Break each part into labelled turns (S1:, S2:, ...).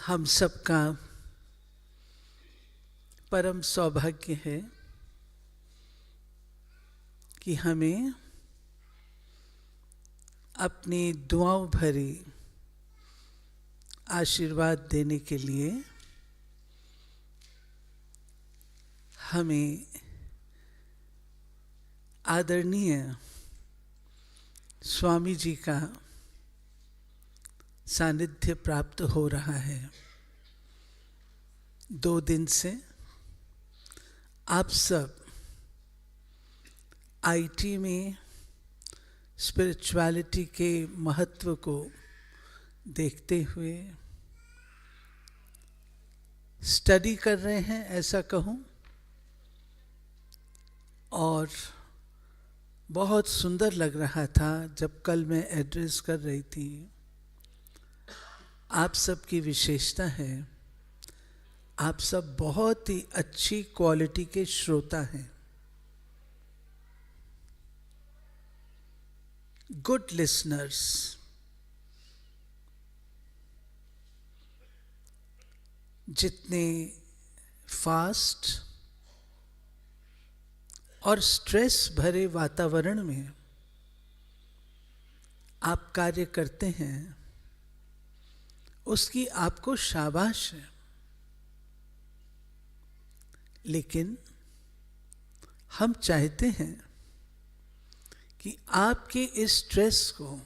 S1: हम सबका परम सौभाग्य है कि हमें अपनी दुआओं भरी आशीर्वाद देने के लिए हमें आदरणीय स्वामी जी का सानिध्य प्राप्त हो रहा है। 2 दिन से आप सब आईटी में स्पिरिचुअलिटी के महत्व को देखते हुए स्टडी कर रहे हैं, ऐसा कहूँ, और बहुत सुंदर लग रहा था जब कल मैं एड्रेस कर रही थी। आप सबकी विशेषता है, आप सब बहुत ही अच्छी क्वालिटी के श्रोता हैं, गुड लिसनर्स। जितने फास्ट और स्ट्रेस भरे वातावरण में आप कार्य करते हैं, उसकी आपको शाबाश है। लेकिन हम चाहते हैं कि आपके इस स्ट्रेस को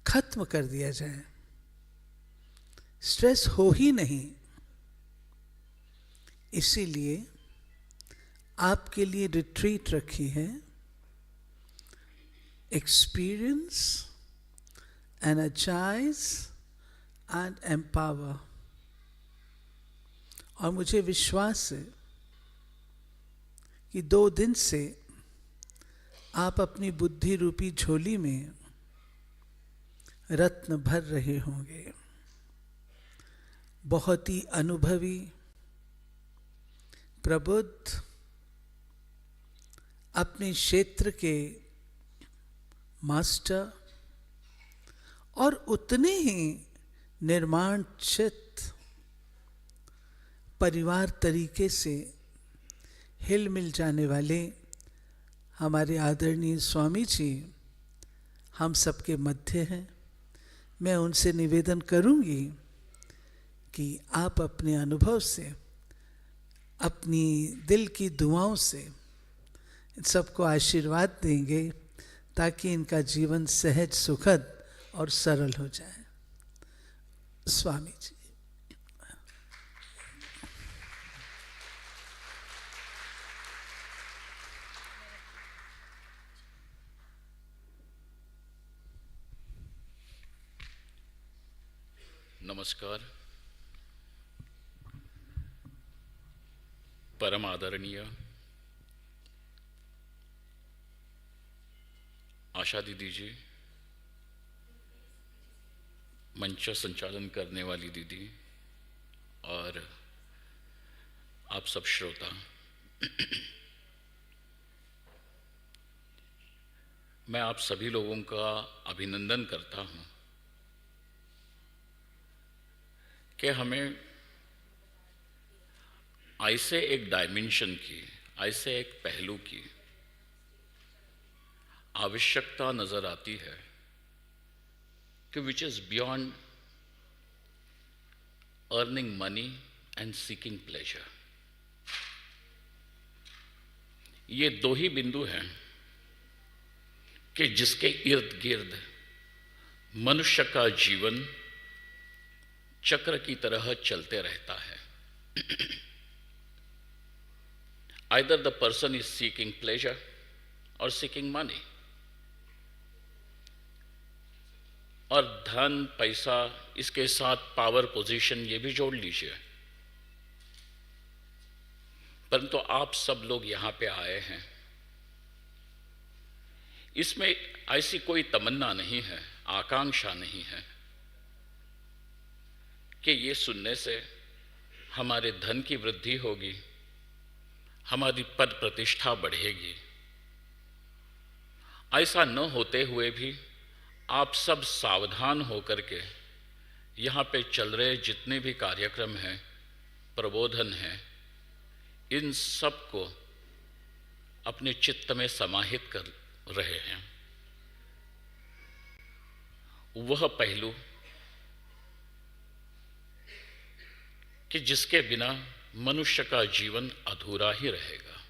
S1: खत्म कर दिया जाए। स्ट्रेस हो ही नहीं, इसीलिए आपके लिए रिट्रीट रखी है, एक्सपीरियंस, एनर्जाइज एंड एम्पावर। और मुझे विश्वास है कि 2 दिन से आप अपनी बुद्धि रूपी झोली में रत्न भर रहे होंगे। बहुत ही अनुभवी, प्रबुद्ध, अपने क्षेत्र के मास्टर और उतने ही निर्माणचित परिवार तरीके से हिल मिल जाने वाले हमारे आदरणीय स्वामी जी हम सबके मध्य हैं। मैं उनसे निवेदन करूंगी कि आप अपने अनुभव से, अपनी दिल की दुआओं से सबको आशीर्वाद देंगे ताकि इनका जीवन सहज, सुखद और सरल हो जाए। स्वामी जी।
S2: नमस्कार। परम आदरणीय आशा दीदी जी, मंच संचालन करने वाली दीदी और आप सब श्रोता, मैं आप सभी लोगों का अभिनंदन करता हूं कि हमें ऐसे एक डायमेंशन की, ऐसे एक पहलू की आवश्यकता नजर आती है कि which is beyond earning money and seeking pleasure. ये 2 ही बिंदु हैं कि जिसके इर्द गिर्द मनुष्य का जीवन चक्र की तरह चलते रहता है। Either the person is seeking pleasure or seeking money. और धन, पैसा, इसके साथ पावर, पोजीशन, ये भी जोड़ लीजिए। परंतु आप सब लोग यहां पे आए हैं, इसमें ऐसी कोई तमन्ना नहीं है, आकांक्षा नहीं है कि ये सुनने से हमारे धन की वृद्धि होगी, हमारी पद प्रतिष्ठा बढ़ेगी। ऐसा न होते हुए भी आप सब सावधान होकर के यहाँ पे चल रहे जितने भी कार्यक्रम हैं, प्रबोधन हैं, इन सब को अपने चित्त में समाहित कर रहे हैं। वह पहलू कि जिसके बिना मनुष्य का जीवन अधूरा ही रहेगा।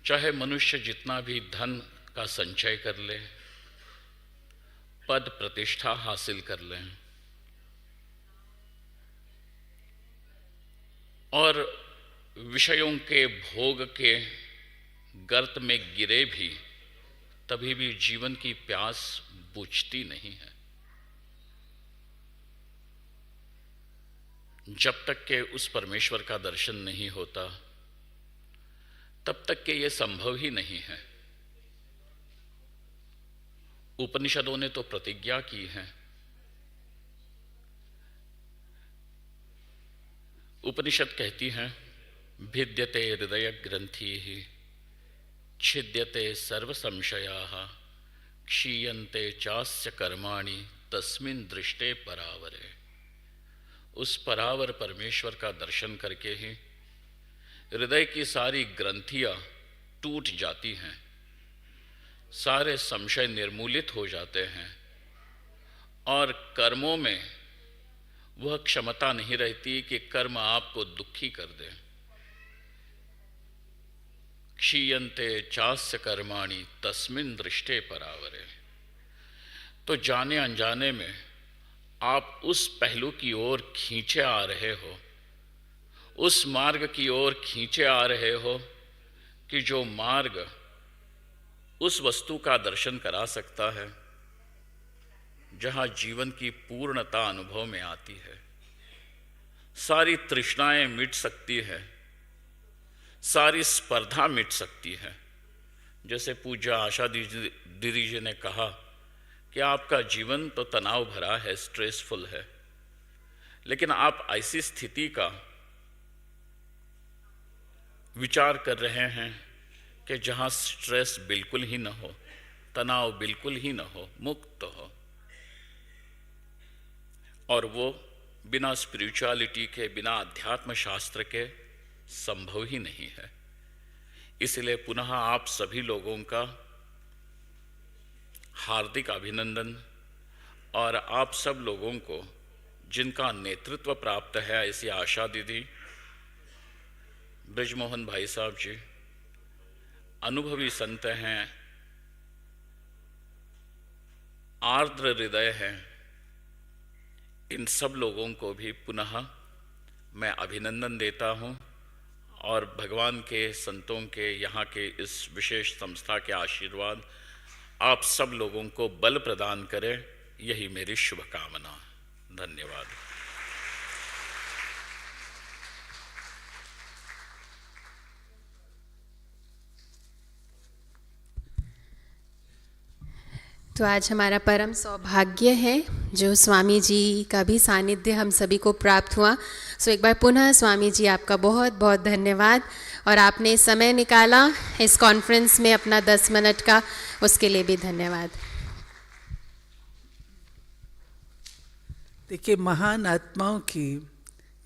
S2: चाहे मनुष्य जितना भी धन का संचय कर ले, पद प्रतिष्ठा हासिल कर लें और विषयों के भोग के गर्त में गिरे भी, तभी भी जीवन की प्यास बुझती नहीं है। जब तक के उस परमेश्वर का दर्शन नहीं होता, तब तक के ये संभव ही नहीं है। उपनिषदों ने तो प्रतिज्ञा की है। उपनिषद कहती हैं, भिद्यते हृदय ग्रंथि छिद्यते सर्व संशयाः क्षीयन्ते चास्य कर्माणि तस्मिन् दृष्टे परावरे। उस परावर परमेश्वर का दर्शन करके ही हृदय की सारी ग्रंथियां टूट जाती हैं, सारे संशय निर्मूलित हो जाते हैं और कर्मों में वह क्षमता नहीं रहती कि कर्म आपको दुखी कर दे। क्षीयन्ते चास्य कर्माणि तस्मिन् दृष्टे परावरे। तो जाने अनजाने में आप उस पहलू की ओर खींचे आ रहे हो, उस मार्ग की ओर खींचे आ रहे हो कि जो मार्ग उस वस्तु का दर्शन करा सकता है जहां जीवन की पूर्णता अनुभव में आती है, सारी तृष्णाएं मिट सकती है, सारी स्पर्धा मिट सकती है। जैसे पूज्य आशा दीदी जी ने कहा कि आपका जीवन तो तनाव भरा है, स्ट्रेसफुल है, लेकिन आप ऐसी स्थिति का विचार कर रहे हैं कि जहां स्ट्रेस बिल्कुल ही न हो, तनाव बिल्कुल ही न हो, मुक्त हो। और वो बिना स्पिरिचुअलिटी के, बिना अध्यात्म शास्त्र के संभव ही नहीं है। इसलिए पुनः आप सभी लोगों का हार्दिक अभिनंदन, और आप सब लोगों को जिनका नेतृत्व प्राप्त है, ऐसी आशा दीदी, ब्रिजमोहन भाई साहब जी अनुभवी संत हैं, आर्द्र हृदय हैं, इन सब लोगों को भी पुनः मैं अभिनंदन देता हूं और भगवान के, संतों के, यहाँ के इस विशेष संस्था के आशीर्वाद आप सब लोगों को बल प्रदान करे, यही मेरी शुभकामना। धन्यवाद।
S3: तो आज हमारा परम सौभाग्य है जो स्वामी जी का भी सानिध्य हम सभी को प्राप्त हुआ। सो एक बार पुनः स्वामी जी आपका बहुत बहुत धन्यवाद, और आपने समय निकाला इस कॉन्फ्रेंस में अपना 10 मिनट का, उसके लिए भी धन्यवाद।
S1: देखिए, महान आत्माओं की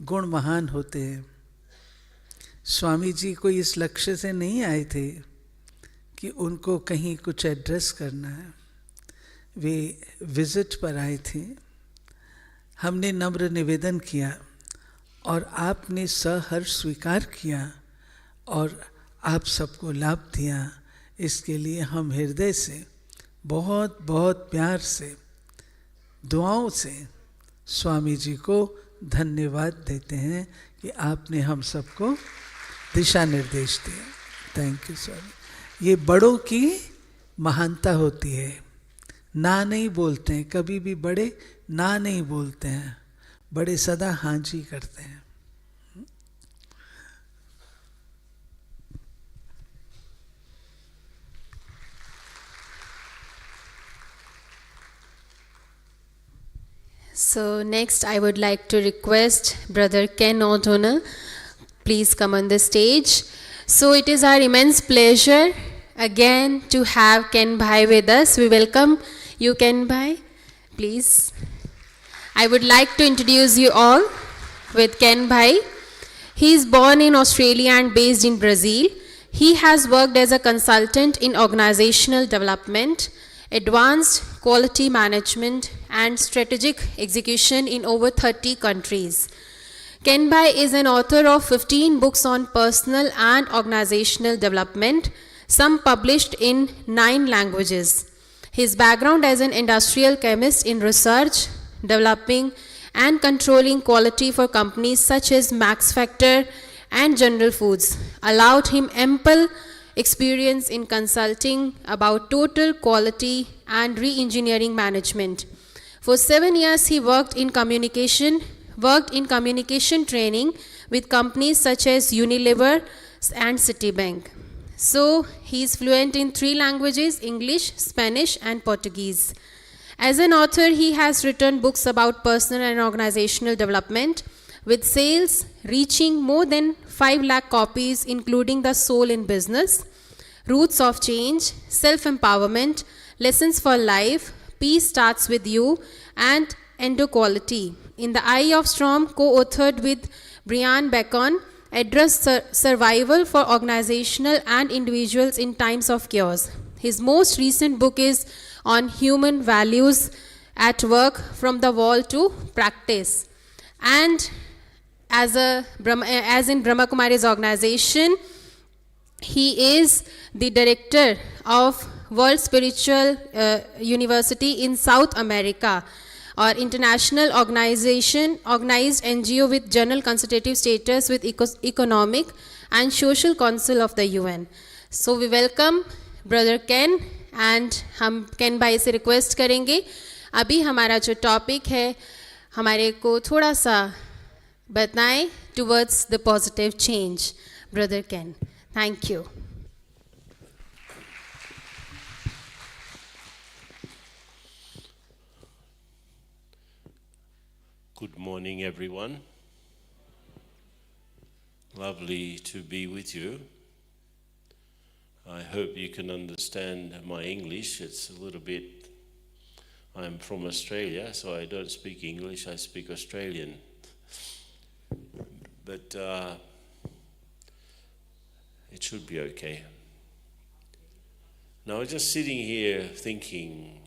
S1: गुण महान होते हैं। स्वामी जी कोई इस लक्ष्य से नहीं आए थे कि उनको कहीं कुछ एड्रेस करना है, वे विजिट पर आए थे। हमने नम्र निवेदन किया और आपने सहर्ष स्वीकार किया और आप सबको लाभ दिया। इसके लिए हम हृदय से बहुत बहुत प्यार से, दुआओं से स्वामी जी को धन्यवाद देते हैं कि आपने हम सबको दिशा निर्देश दिया। थैंक यू स्वामी। ये बड़ों की महानता होती है, ना नहीं बोलते हैं, कभी भी बड़े ना नहीं बोलते हैं, बड़े सदा हाँ जी करते हैं।
S3: So next I would like to request Brother Ken O'Donnell, please come on the stage. So it is our immense pleasure again to have Ken Bhai with us. We welcome you, Ken Bhai. please. I would like to introduce you all with Ken Bhai. He is born in Australia and based in Brazil. He has worked as a consultant in organizational development, advanced quality management, and strategic execution in over 30 countries. Ken Bhai is an author of 15 books on personal and organizational development, some published in 9 languages. His background as an industrial chemist in research, developing, and controlling quality for companies such as Max Factor and General Foods allowed him ample experience in consulting about total quality and re-engineering management. For 7 years, he worked in communication training with companies such as Unilever and Citibank. So, he is fluent in 3 languages, English, Spanish, and Portuguese. As an author, he has written books about personal and organizational development, with sales reaching more than 5 lakh copies, including The Soul in Business, Roots of Change, Self-Empowerment, Lessons for Life, Peace Starts With You, and Endo Quality. In the Eye of Storm, co-authored with Brian Bacon, address survival for organizational and individuals in times of chaos. His most recent book is on human values at work, from the wall to practice. And as in Brahma Kumari's organization, he is the director of World Spiritual University in South America, or international organization, organized NGO with general consultative status with Economic and Social Council of the UN. So we welcome Brother Ken, and हम केन भाई से request करेंगे अभी हमारा जो topic है हमारे को थोड़ा सा बताएं towards the positive change. Brother Ken, thank you.
S4: Good morning, everyone. Lovely to be with you. I hope you can understand my English. It's a little bit, I'm from Australia, so I don't speak English, I speak Australian. But it should be okay. Now, I was just sitting here thinking,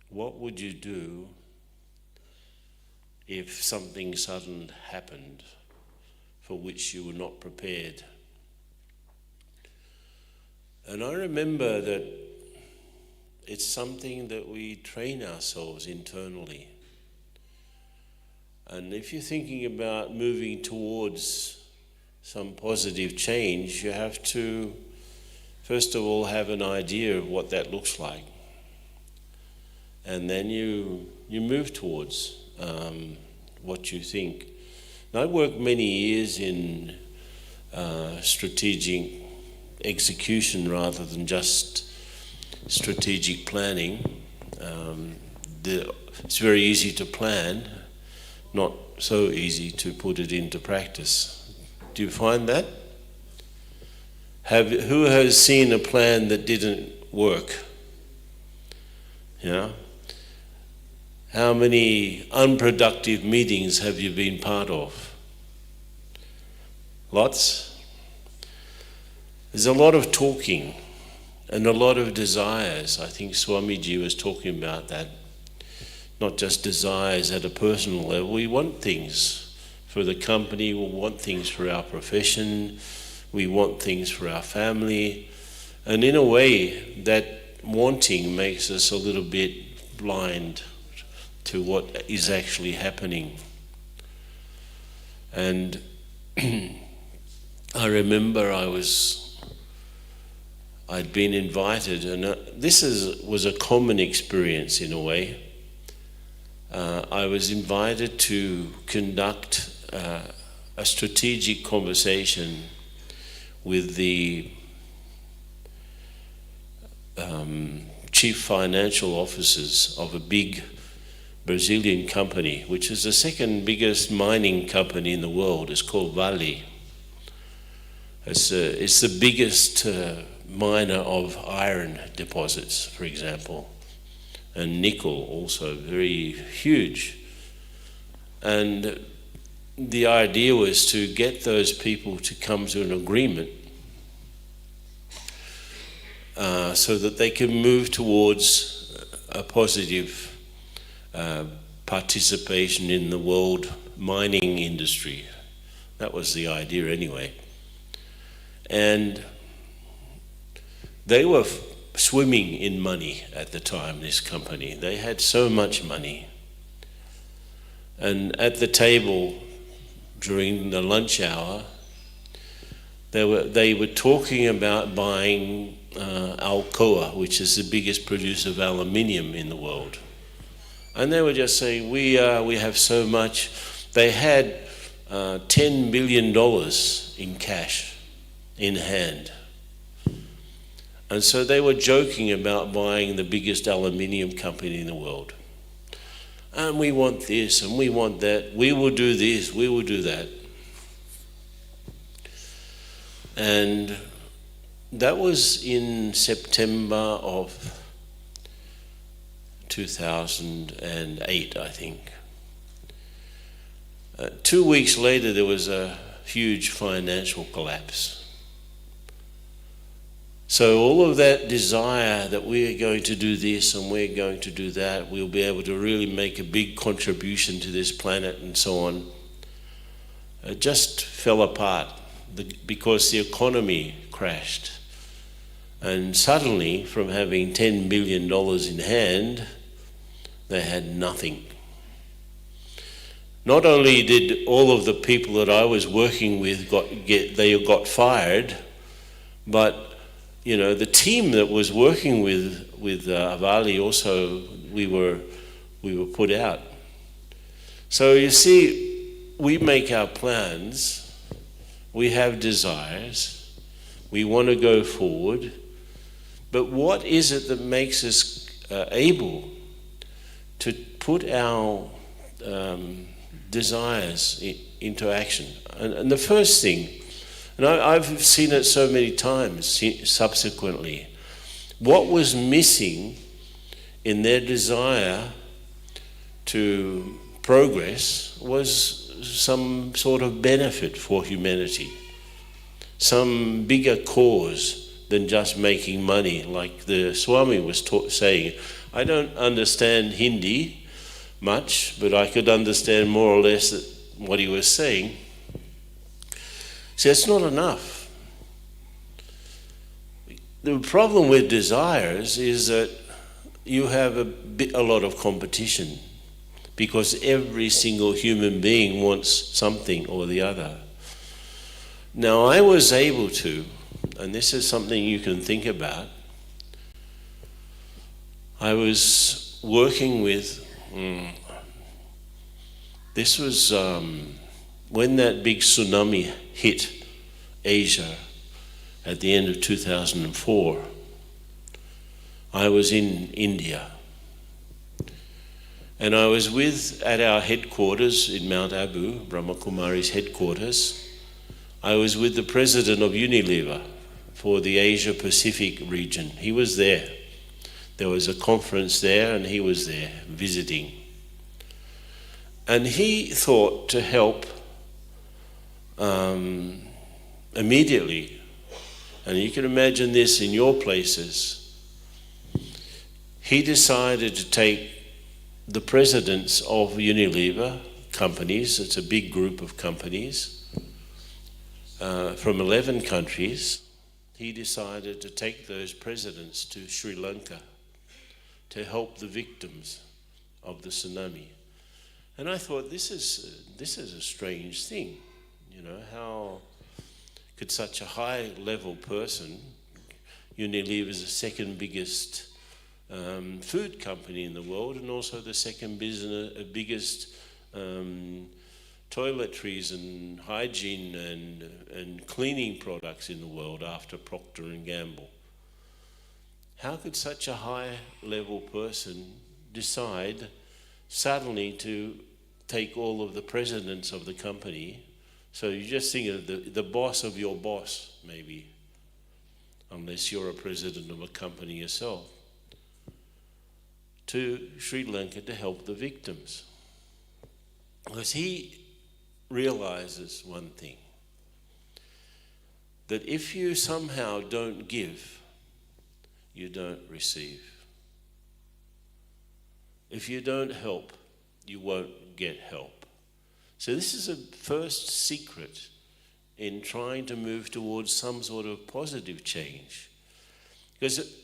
S4: what would you do if something sudden happened for which you were not prepared? And I remember that it's something that we train ourselves internally. And if you're thinking about moving towards some positive change, you have to, first of all, have an idea of what that looks like. And then you move towards what you think. And I worked many years in strategic execution rather than just strategic planning. It's very easy to plan, not so easy to put it into practice. Do you find that? Who has seen a plan that didn't work? Yeah. How many unproductive meetings have you been part of? Lots? There's a lot of talking and a lot of desires. I think Swamiji was talking about that. Not just desires at a personal level. We want things for the company, we want things for our profession, we want things for our family. And in a way, that wanting makes us a little bit blind to what is actually happening. And I remember I'd been invited, and this was a common experience in a way. I was invited to conduct a strategic conversation with the chief financial officers of a big Brazilian company, which is the second biggest mining company in the world. It's called Vale. It's the biggest miner of iron deposits, for example. and nickel also very huge. And the idea was to get those people to come to an agreement so that they can move towards a positive participation in the world mining industry. That was the idea anyway. And they were swimming in money at the time, this company. They had so much money. And at the table during the lunch hour, they were talking about buying Alcoa, which is the biggest producer of aluminium in the world. And they were just saying, we have so much. They had $10 billion in cash in hand. And so they were joking about buying the biggest aluminium company in the world. And we want this and we want that. We will do this, we will do that. And that was in September of 2008, I think. 2 weeks later, there was a huge financial collapse. So all of that desire that we're going to do this and we're going to do that, we'll be able to really make a big contribution to this planet and so on, it just fell apart because the economy crashed. And suddenly, from having $10 billion in hand, they had nothing. Not only did all of the people that I was working with got fired, but the team that was working with Avali also, we were put out. So you see, we make our plans, we have desires, we want to go forward, but what is it that makes us able to put our desires into action? And the first thing, and I've seen it so many times subsequently, what was missing in their desire to progress was some sort of benefit for humanity, some bigger cause than just making money, like the Swami was saying. I don't understand Hindi much, but I could understand more or less what he was saying. See, it's not enough. The problem with desires is that you have a lot of competition because every single human being wants something or the other. Now, I was able to, and this is something you can think about, I was working with, this was when that big tsunami hit Asia at the end of 2004. I was in India. And I was at our headquarters in Mount Abu, Brahma Kumari's headquarters. I was with the president of Unilever for the Asia Pacific region. He was there. There was a conference there and he was there visiting. And he thought to help immediately, and you can imagine this in your places, he decided to take the presidents of Unilever companies, it's a big group of companies, from 11 countries. He decided to take those presidents to Sri Lanka to help the victims of the tsunami. And I thought, this is a strange thing. How could such a high-level person, Unilever is the second biggest food company in the world and also the second biggest toiletries and hygiene and cleaning products in the world after Procter & Gamble. How could such a high-level person decide suddenly to take all of the presidents of the company? So you just think of the boss of your boss, maybe, unless you're a president of a company yourself, to Sri Lanka to help the victims. Because he realizes one thing, that if you somehow don't give, you don't receive. If you don't help, you won't get help. So this is a first secret in trying to move towards some sort of positive change. Because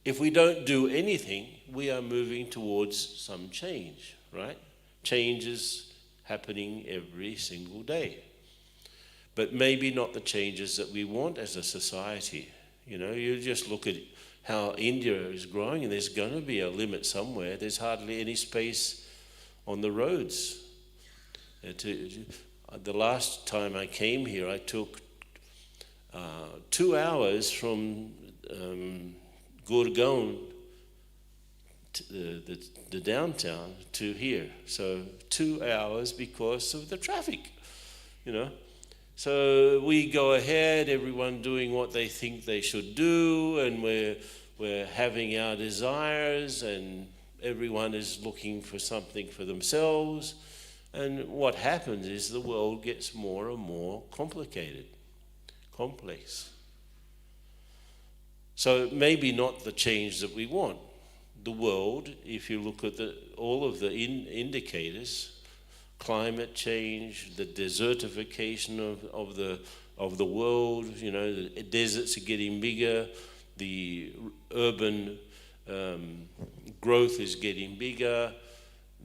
S4: if we don't do anything, we are moving towards some change, right? Change is happening every single day. But maybe not the changes that we want as a society. You know, you just look at how India is growing, and there's going to be a limit somewhere. There's hardly any space on the roads. The last time I came here, I took 2 hours from Gurgaon, the downtown, to here. So 2 hours because of the traffic, you know. So we go ahead, everyone doing what they think they should do, and we're having our desires, and everyone is looking for something for themselves. And what happens is the world gets more and more complicated, complex. So maybe not the change that we want. The world, if you look at all of the indicators, climate change, the desertification of the world, you know, the deserts are getting bigger, the urban growth is getting bigger,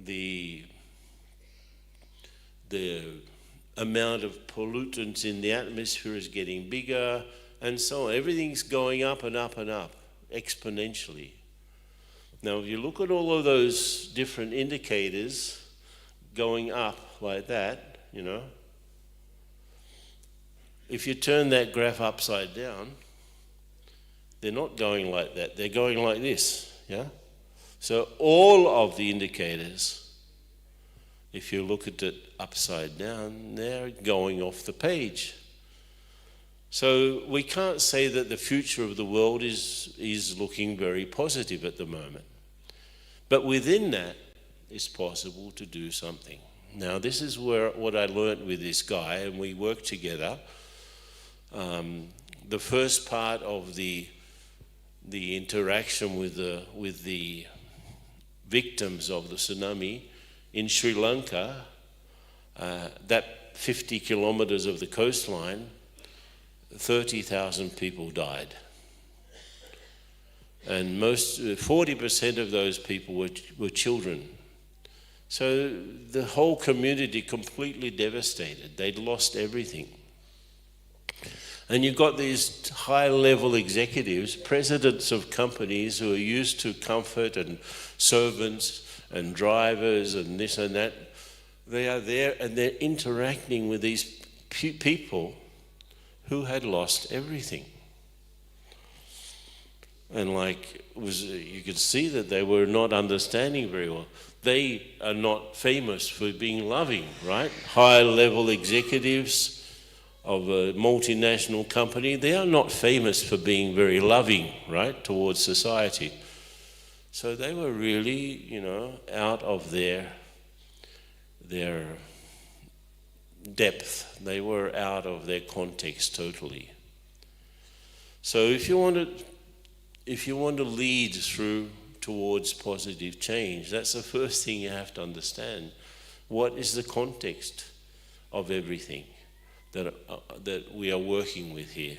S4: the amount of pollutants in the atmosphere is getting bigger, and so on. Everything's going up and up and up, exponentially. Now, if you look at all of those different indicators going up like that, you know, if you turn that graph upside down, they're not going like that, they're going like this, yeah? So all of the indicators, if you look at it upside down, they're going off the page. So we can't say that the future of the world is looking very positive at the moment. But within that, it's possible to do something. Now, this is what I learned with this guy, and we worked together. The first part of the interaction with the victims of the tsunami in Sri Lanka, that 50 kilometers of the coastline, 30,000 people died. And 40% of those people were children. So the whole community completely devastated. They'd lost everything. And you've got these high-level executives, presidents of companies who are used to comfort and servants and drivers and this and that. They are there and they're interacting with these people who had lost everything. And you could see that they were not understanding very well. They are not famous for being loving, right? High-level executives of a multinational company, they are not famous for being very loving, right, towards society. So they were really, you know, out of their depth. They were out of their context totally. So if you want to lead through towards positive change, that's the first thing you have to understand. What is the context of everything that we are working with here?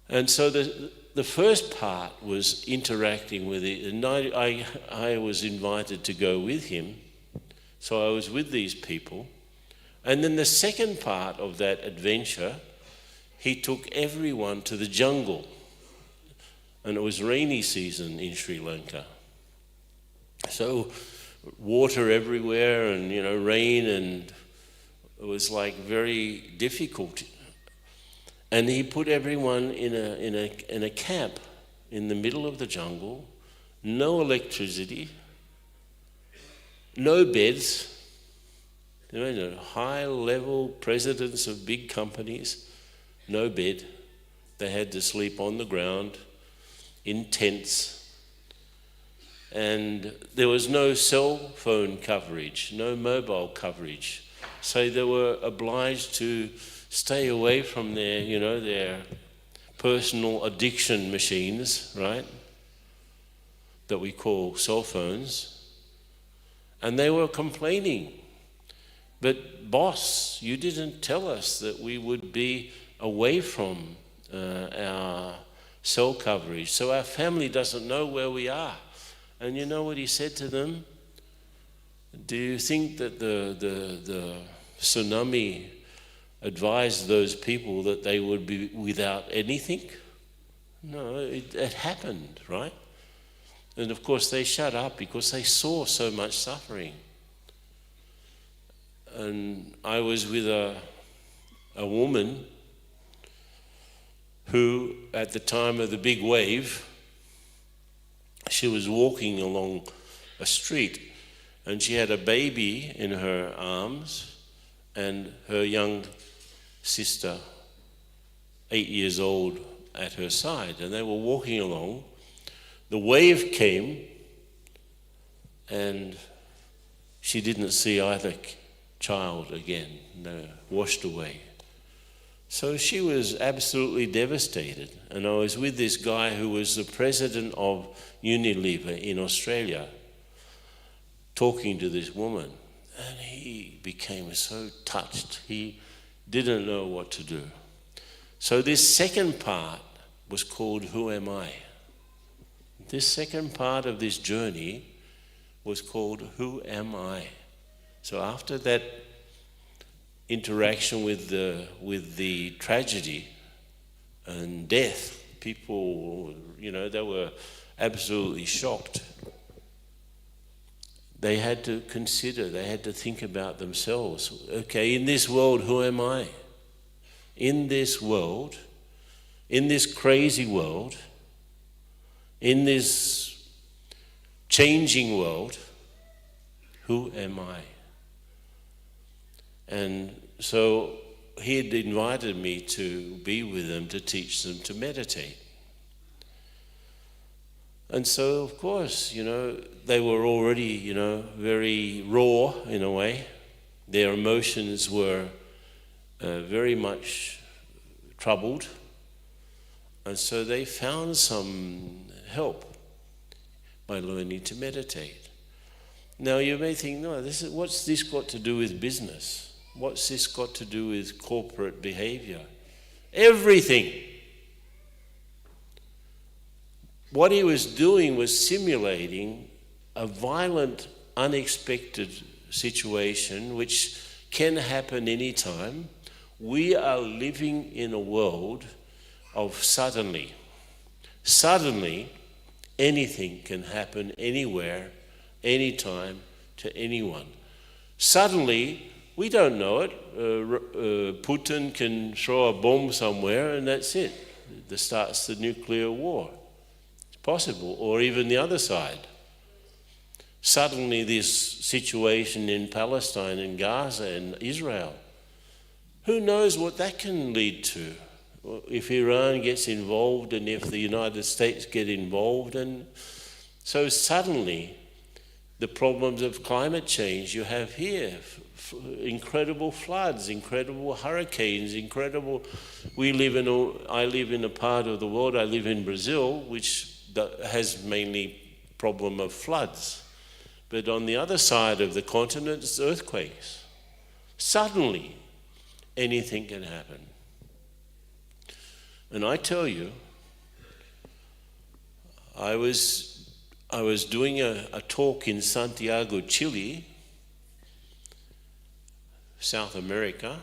S4: And so the first part was interacting with it, and I was invited to go with him, so I was with these people. And then the second part of that adventure, he took everyone to the jungle. And it was rainy season in Sri Lanka. So water everywhere and, you know, rain, and it was like very difficult. And he put everyone in a camp in the middle of the jungle, no electricity, no beds. You know, high-level presidents of big companies, no bed. They had to sleep on the ground in tents. and there was no cell phone coverage, no mobile coverage. So they were obliged to stay away from their personal addiction machines, right? That we call cell phones. And they were complaining. But boss, you didn't tell us that we would be away from our cell coverage, so our family doesn't know where we are. And you know what he said to them? Do you think that the tsunami advised those people that they would be without anything? No, it happened, right? And of course they shut up because they saw so much suffering. And I was with a woman who, at the time of the big wave, she was walking along a street and she had a baby in her arms and her young sister, 8 years old, at her side. And they were walking along. The wave came and she didn't see either child again. They were washed away. So she was absolutely devastated. And I was with this guy who was the president of Unilever in Australia, talking to this woman. And he became so touched. He didn't know what to do. So this second part was called Who Am I? This second part of this journey was called Who Am I? So after that interaction with the tragedy and death, people, they were absolutely shocked. They had to consider, they had to think about themselves. Okay, in this world, who am I? In this world, in this crazy world, in this changing world, who am I? And so he had invited me to be with them, to teach them to meditate. And so, of course, they were already, very raw in a way. Their emotions were very much troubled. And so they found some help by learning to meditate. Now you may think, no, what's this got to do with business? What's this got to do with corporate behavior? Everything. What he was doing was simulating a violent, unexpected situation which can happen anytime. We are living in a world of suddenly. Suddenly, anything can happen anywhere, anytime, to anyone. Suddenly, we don't know it. Putin can throw a bomb somewhere and that's it. That starts the nuclear war. It's possible. Or even the other side. Suddenly this situation in Palestine and Gaza and Israel. Who knows what that can lead to? If Iran gets involved and if the United States get involved. And so suddenly the problems of climate change you have here, incredible floods, incredible hurricanes, I live in a part of the world, I live in Brazil, which has mainly problem of floods. But on the other side of the continent, it's earthquakes. Suddenly, anything can happen. And I tell you, I was doing a talk in Santiago, Chile, South America,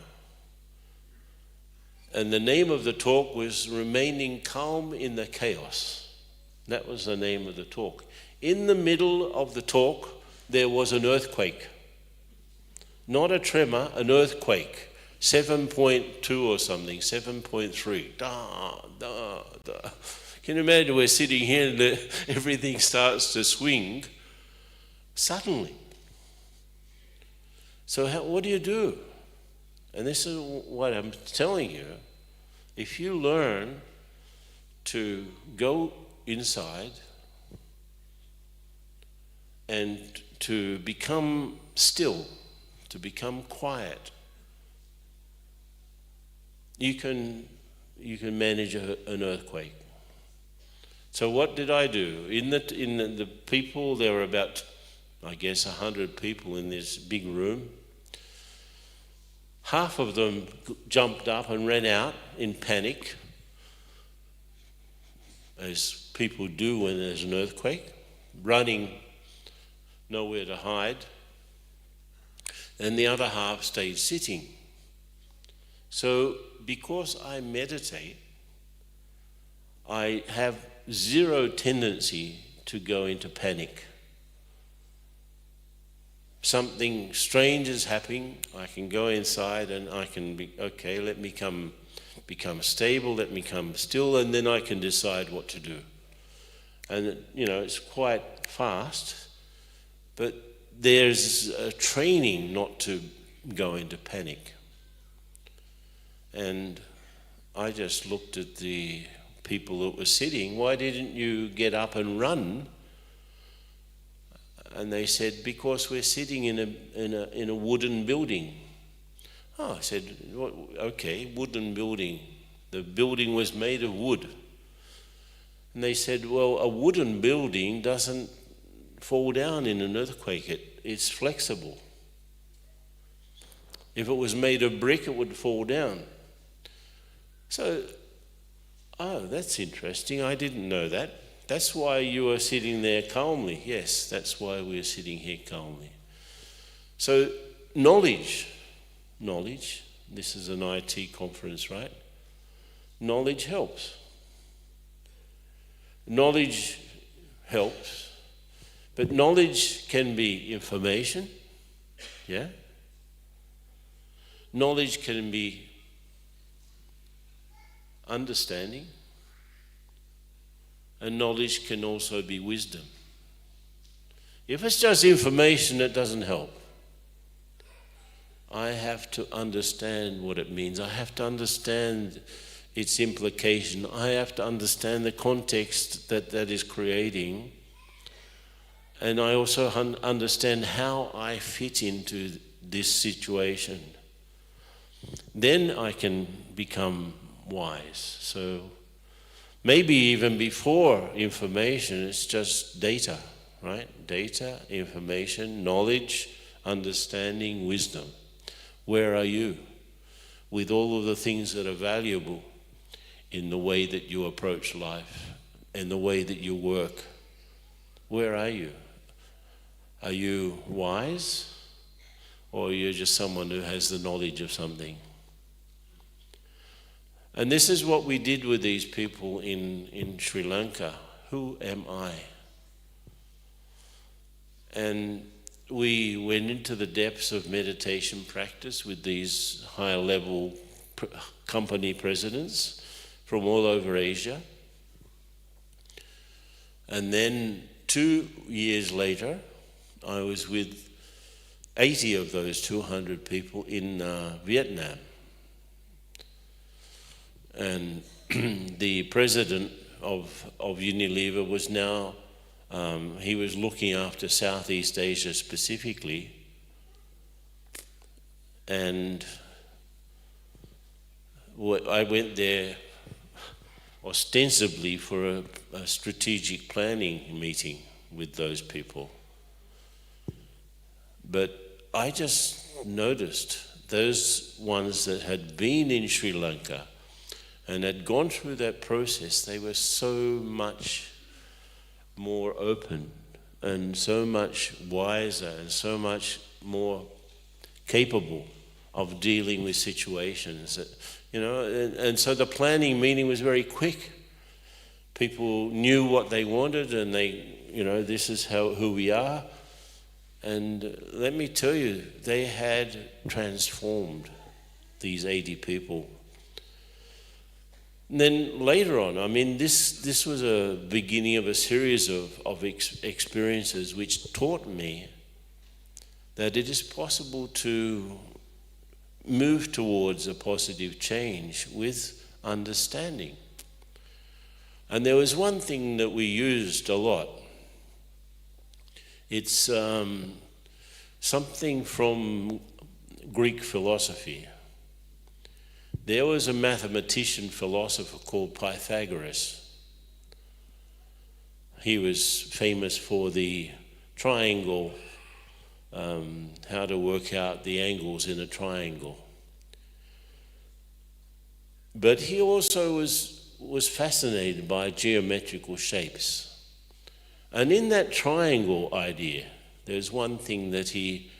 S4: and the name of the talk was Remaining Calm in the Chaos. That was the name of the talk. In the middle of the talk, there was an earthquake. Not a tremor, an earthquake. 7.2 or something, 7.3. Da, da, da. Can you imagine we're sitting here and everything starts to swing suddenly? So what do you do? And this is what I'm telling you. If you learn to go inside and to become still, to become quiet. You can manage an earthquake. So what did I do? In the people, there were about, I guess, 100 people in this big room. Half of them jumped up and ran out in panic, as people do when there's an earthquake, running nowhere to hide. And the other half stayed sitting. So because I meditate, I have zero tendency to go into panic. Something strange is happening, I can go inside and I can be, okay, let me become stable, let me come still, and then I can decide what to do. And, it's quite fast, but there's a training not to go into panic. And I just looked at the people that were sitting. Why didn't you get up and run? And they said, because we're sitting in a wooden building. Oh, I said, okay, wooden building. The building was made of wood. And they said, well, a wooden building doesn't fall down in an earthquake. It's flexible. If it was made of brick, it would fall down. So, that's interesting. I didn't know that. That's why you are sitting there calmly. Yes, that's why we're sitting here calmly. So, knowledge, this is an IT conference, right? Knowledge helps. Knowledge helps, but knowledge can be information, yeah? Knowledge can be understanding, and knowledge can also be wisdom. If it's just information, it doesn't help. I have to understand what it means. I have to understand its implication. I have to understand the context that is creating. And I also understand how I fit into this situation. Then I can become wise. So maybe even before information, it's just data, right? Data, information, knowledge, understanding, wisdom. Where are you with all of the things that are valuable in the way that you approach life and the way that you work? Where are you? Are you wise, or are you just someone who has the knowledge of something? And this is what we did with these people in Sri Lanka. Who am I? And we went into the depths of meditation practice with these higher level company presidents from all over Asia. And then 2 years later, I was with 80 of those 200 people in Vietnam. And the president of Unilever was now, he was looking after Southeast Asia specifically. And I went there ostensibly for a strategic planning meeting with those people. But I just noticed those ones that had been in Sri Lanka and had gone through that process, they were so much more open and so much wiser and so much more capable of dealing with situations that, and so the planning meeting was very quick. People knew what they wanted, and they, this is who we are. And let me tell you, they had transformed these 80 people. And then later on, this was a beginning of a series of experiences which taught me that it is possible to move towards a positive change with understanding. And there was one thing that we used a lot. It's something from Greek philosophy. There was a mathematician philosopher called Pythagoras. He was famous for the triangle, how to work out the angles in a triangle. But he also was fascinated by geometrical shapes. And in that triangle idea, there's one thing that he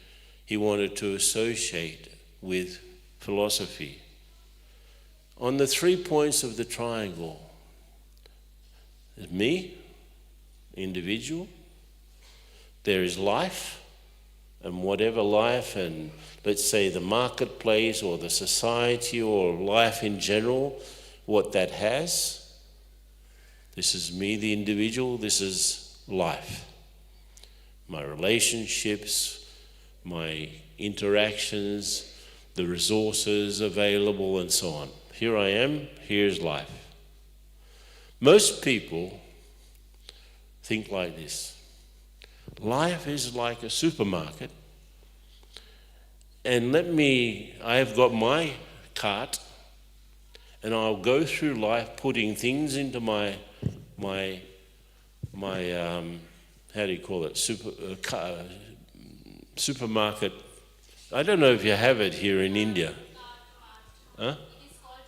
S4: wanted to associate with philosophy. On the 3 points of the triangle, there's me, individual, there is life, and whatever life, and let's say the marketplace or the society or life in general, what that has. This is me, the individual, this is life. My relationships, my interactions, the resources available, and so on. Here I am, here's life. Most people think like this. Life is like a supermarket, and I have got my cart, and I'll go through life putting things into my how do you call it, supermarket. I don't know if you have it here in India. Huh?
S3: It's called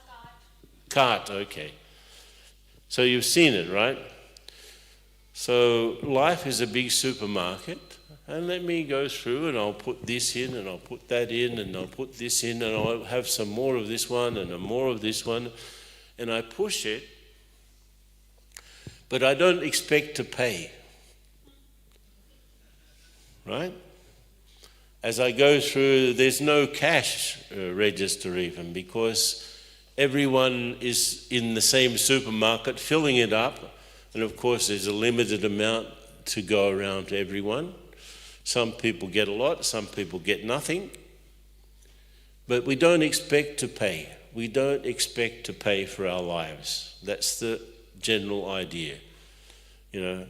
S4: Cart, okay. So you've seen it, right? So life is a big supermarket, and let me go through and I'll put this in and I'll put that in and I'll put this in and I'll have some more of this one and more of this one, and I push it, but I don't expect to pay, right? As I go through, there's no cash register even, because everyone is in the same supermarket filling it up. And of course, there's a limited amount to go around to everyone. Some people get a lot, some people get nothing. But we don't expect to pay. We don't expect to pay for our lives. That's the general idea. You know,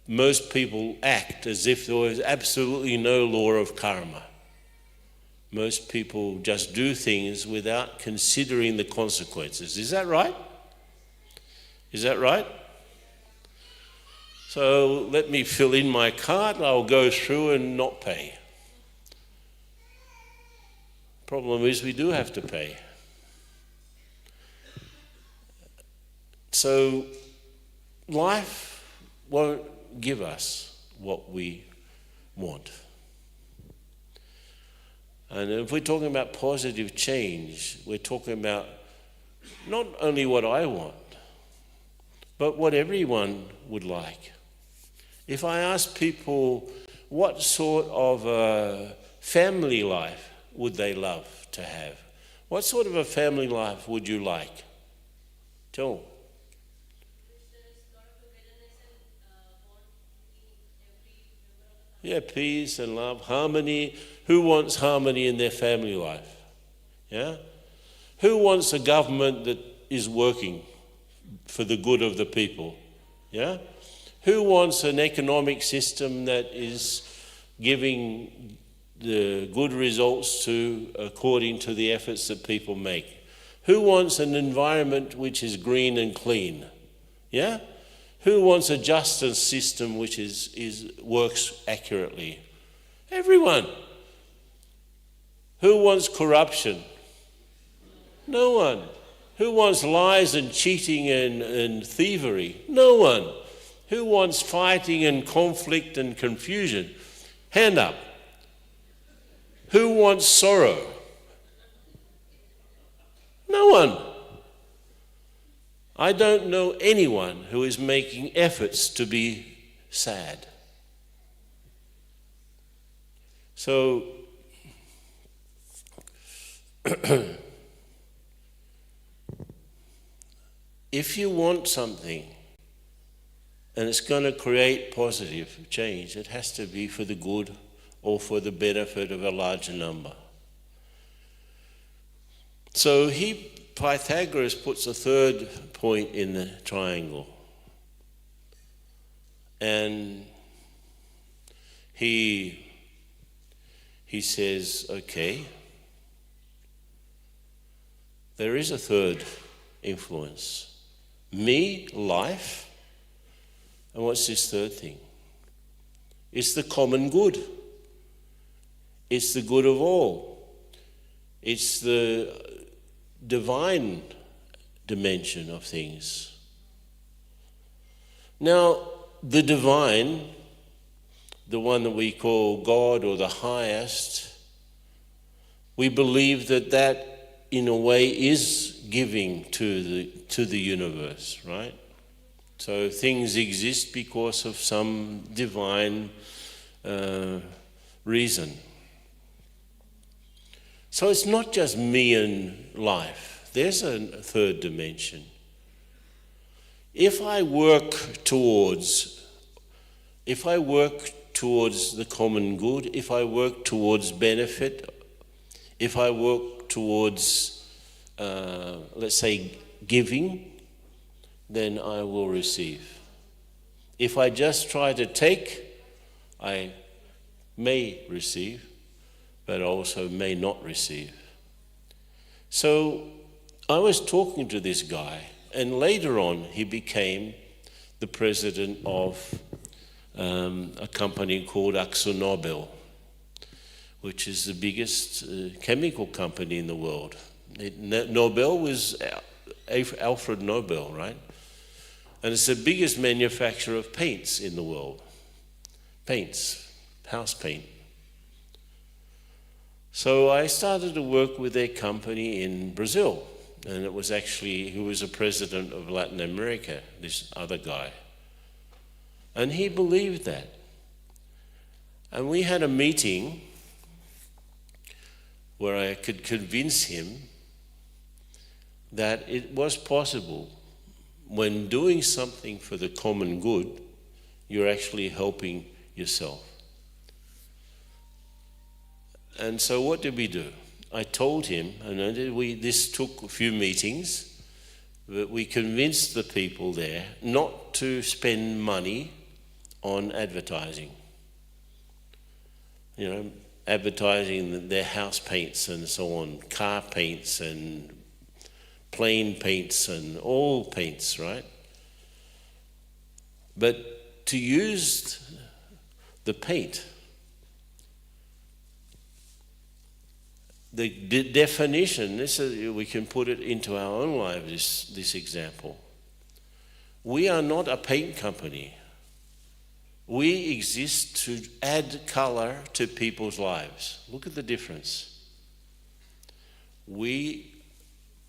S4: most people act as if there was absolutely no law of karma. Most people just do things without considering the consequences. Is that right? Is that right? So let me fill in my card, I'll go through and not pay. Problem is we do have to pay. So life won't give us what we want. And if we're talking about positive change, we're talking about not only what I want, but what everyone would like. If I ask people what sort of a family life would they love to have, what sort of a family life would you like? Tell them. Yeah, peace and love, harmony. Who wants harmony in their family life? Yeah? Who wants a government that is working for the good of the people? Yeah? Who wants an economic system that is giving the good results according to the efforts that people make? Who wants an environment which is green and clean? Yeah? Who wants a justice system which works accurately? Everyone. Who wants corruption? No one. Who wants lies and cheating and thievery? No one. Who wants fighting and conflict and confusion? Hand up. Who wants sorrow? No one. I don't know anyone who is making efforts to be sad. So, if you want something and it's going to create positive change, it has to be for the good or for the benefit of a larger number. So Pythagoras puts a third point in the triangle. And he says, okay, there is a third influence. Me, life, and what's this third thing? It's the common good. It's the good of all. It's the divine dimension of things. Now, the divine, the one that we call God or the highest, we believe that in a way is giving to the universe, right? So things exist because of some divine reason. So it's not just me and life. There's a third dimension. If I work towards the common good, if I work towards benefit, if I work towards, let's say, giving, then I will receive. If I just try to take, I may receive, but also may not receive. So I was talking to this guy, and later on he became the president of a company called AkzoNobel, which is the biggest chemical company in the world. Nobel was Alfred Nobel, right? And it's the biggest manufacturer of paints in the world. Paints, house paint. So I started to work with their company in Brazil, and it was actually, he was a president of Latin America, this other guy. And he believed that. And we had a meeting where I could convince him that it was possible, when doing something for the common good, you're actually helping yourself. And so what did we do? I told him, and this took a few meetings, but we convinced the people there not to spend money on advertising. You know, advertising their house paints and so on, car paints and plane paints and all paints, right? But to use the paint, the definition, we can put it into our own lives, this example. We are not a paint company. We exist to add color to people's lives. Look at the difference. We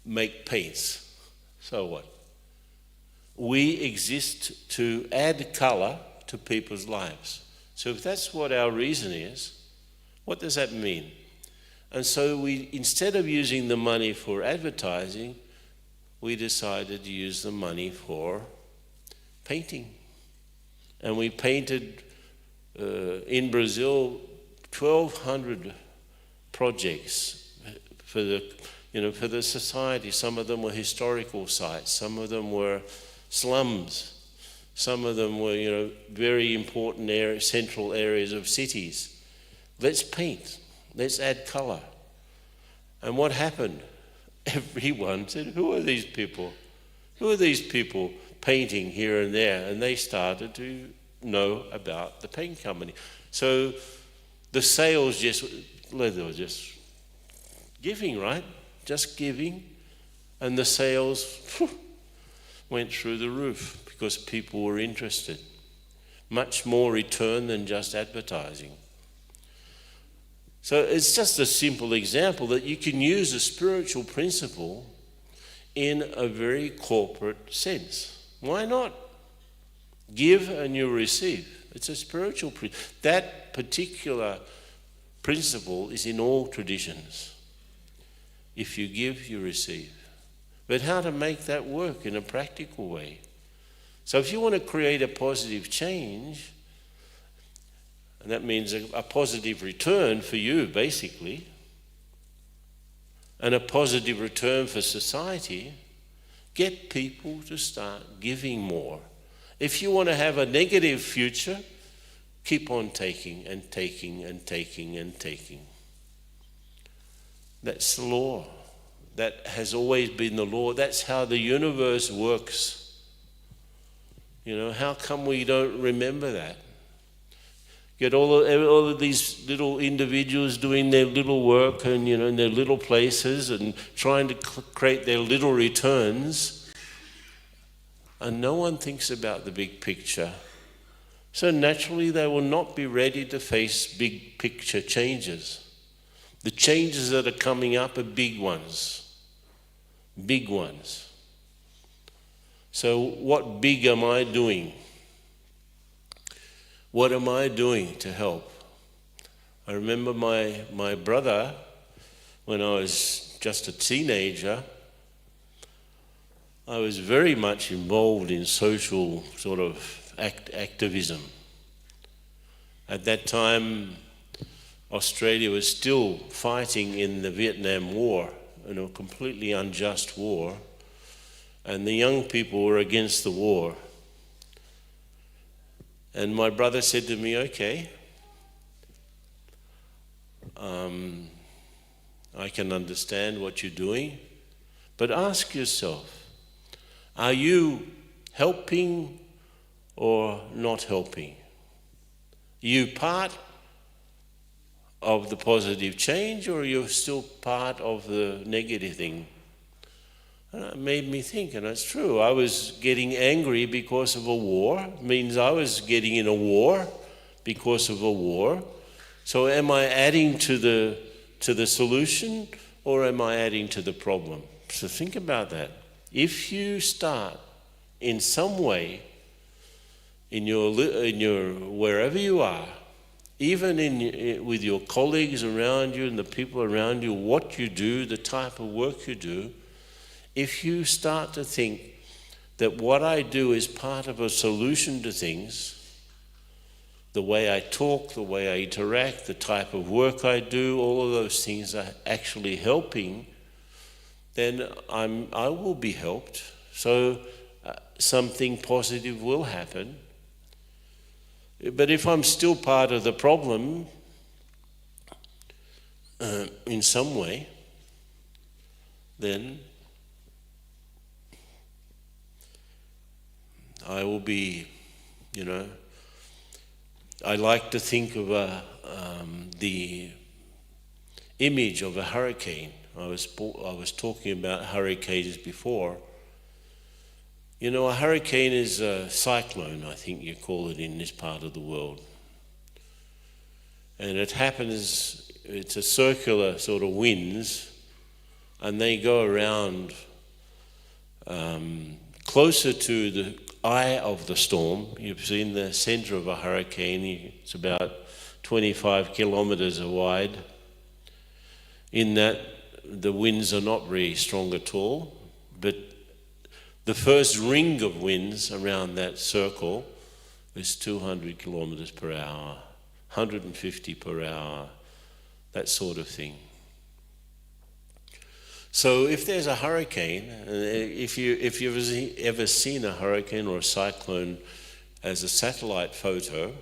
S4: make paints. So what? We exist to add color to people's lives. So if that's what our reason is, what does that mean? And so we, instead of using the money for advertising, we decided to use the money for painting. And we painted in Brazil 1,200 projects for the society. Some of them were historical sites, some of them were slums, some of them were very important central areas of cities. Let's paint, let's add color. And what happened? Everyone said, who are these people? Who are these people painting here and there? And they started to know about the paint company. So the sales they were just giving, right? Just giving. And the sales went through the roof because people were interested. Much more return than just advertising. So it's just a simple example that you can use a spiritual principle in a very corporate sense. Why not? Give and you receive. It's a spiritual principle. That particular principle is in all traditions. If you give, you receive. But how to make that work in a practical way? So if you want to create a positive change, and that means a positive return for you, basically, and a positive return for society, get people to start giving more. If you want to have a negative future, keep on taking and taking and taking and taking. That's the law. That has always been the law. That's how the universe works. You know, how come we don't remember that? Get all of these little individuals doing their little work and, you know, in their little places and trying to create their little returns. And no one thinks about the big picture. So naturally they will not be ready to face big picture changes. The changes that are coming up are big ones. Big ones. So what big am I doing? What am I doing to help? I remember my brother, when I was just a teenager, I was very much involved in social sort of activism. At that time, Australia was still fighting in the Vietnam War, a completely unjust war, and the young people were against the war. And my brother said to me, okay, I can understand what you're doing, but ask yourself, are you helping or not helping? Are you part of the positive change, or are you still part of the negative thing? And it made me think, and it's true. I was getting angry because of a war. It means I was getting in a war because of a war. So am I adding to the solution, or am I adding to the problem? So think about that. If you start in some way in your wherever you are, even with your colleagues around you and the people around you, what you do, the type of work you do, if you start to think that what I do is part of a solution to things, the way I talk, the way I interact, the type of work I do, all of those things are actually helping, then I will be helped. So something positive will happen. But if I'm still part of the problem in some way, then I will be, I like to think of the image of a hurricane. I was talking about hurricanes before. A hurricane is a cyclone, I think you call it in this part of the world. And it happens, it's a circular sort of winds, and they go around closer to the eye of the storm. You've seen the center of a hurricane, it's about 25 kilometers wide. In that, the winds are not very strong at all, but the first ring of winds around that circle is 200 kilometers per hour, 150 per hour, that sort of thing. So if there's a hurricane, if you've ever seen a hurricane or a cyclone as a satellite photo,